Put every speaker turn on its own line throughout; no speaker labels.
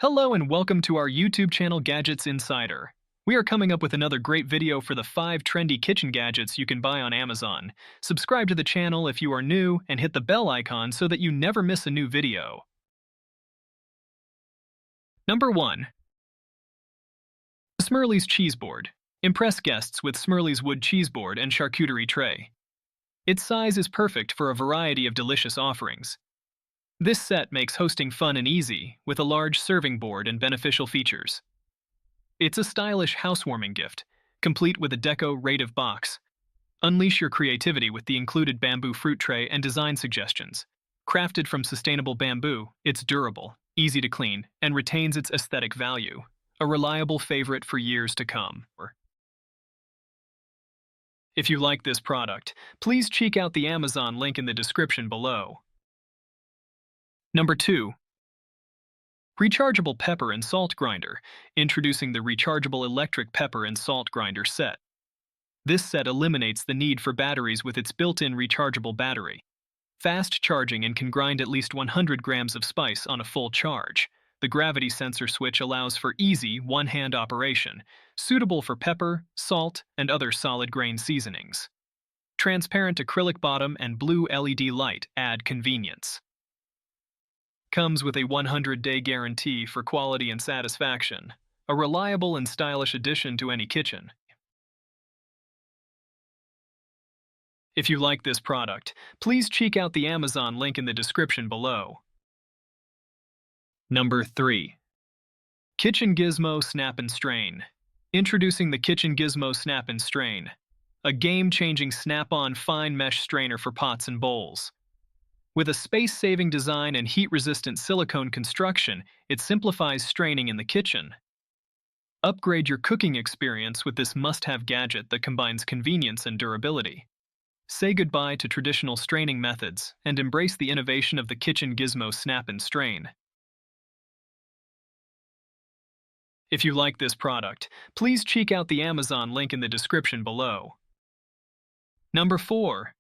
Hello and welcome to our YouTube channel Gadgets Insider. We are coming up with another great video for the 5 trendy kitchen gadgets you can buy on Amazon. Subscribe to the channel if you are new and hit the bell icon so that you never miss a new video. Number 1. Smirtly Cheese Board. Impress guests with Smirly's wood cheese board and charcuterie tray. Its size is perfect for a variety of delicious offerings. This set makes hosting fun and easy, with a large serving board and beneficial features. It's a stylish housewarming gift, complete with a decorative box. Unleash your creativity with the included bamboo fruit tray and design suggestions. Crafted from sustainable bamboo, it's durable, easy to clean, and retains its aesthetic value. A reliable favorite for years to come. If you like this product, please check out the Amazon link in the description below. Number 2. Rechargeable Pepper and Salt Grinder. Introducing the Rechargeable Electric Pepper and Salt Grinder Set. This set eliminates the need for batteries with its built-in rechargeable battery. Fast charging and can grind at least 100 grams of spice on a full charge. The gravity sensor switch allows for easy, one-hand operation, suitable for pepper, salt, and other solid grain seasonings. Transparent acrylic bottom and blue LED light add convenience. Comes with a 100-day guarantee for quality and satisfaction. A reliable and stylish addition to any kitchen. If you like this product, please check out the Amazon link in the description below. Number 3. Kitchen Gizmo Snap and Strain. Introducing the Kitchen Gizmo Snap and Strain, a game-changing snap-on fine mesh strainer for pots and bowls. With a space-saving design and heat-resistant silicone construction, it simplifies straining in the kitchen. Upgrade your cooking experience with this must-have gadget that combines convenience and durability. Say goodbye to traditional straining methods and embrace the innovation of the Kitchen Gizmo Snap and Strain. If you like this product, please check out the Amazon link in the description below. Number 4.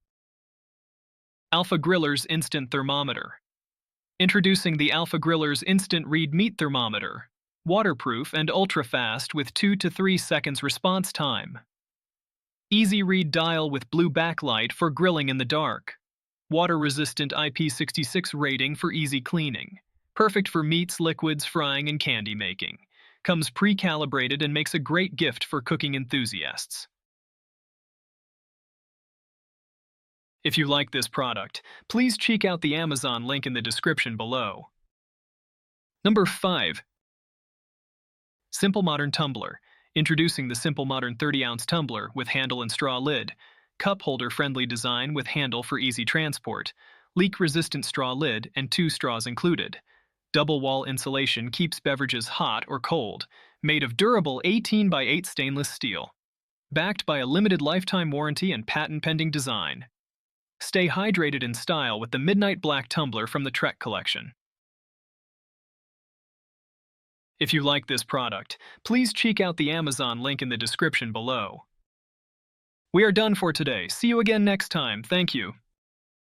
Alpha Griller's Instant Thermometer. Introducing the Alpha Griller's Instant Read Meat Thermometer. Waterproof and ultra-fast with 2 to 3 seconds response time. Easy read dial with blue backlight for grilling in the dark. Water-resistant IP66 rating for easy cleaning. Perfect for meats, liquids, frying, and candy making. Comes pre-calibrated and makes a great gift for cooking enthusiasts. If you like this product, please check out the Amazon link in the description below. Number 5. Simple Modern Tumbler. Introducing the Simple Modern 30-ounce tumbler with handle and straw lid. Cup holder-friendly design with handle for easy transport. Leak-resistant straw lid and 2 straws included. Double-wall insulation keeps beverages hot or cold. Made of durable 18x8 stainless steel. Backed by a limited lifetime warranty and patent-pending design. Stay hydrated in style with the Midnight Black Tumbler from the Trek collection. If you like this product, please check out the Amazon link in the description below. We are done for today. See you again next time. Thank you.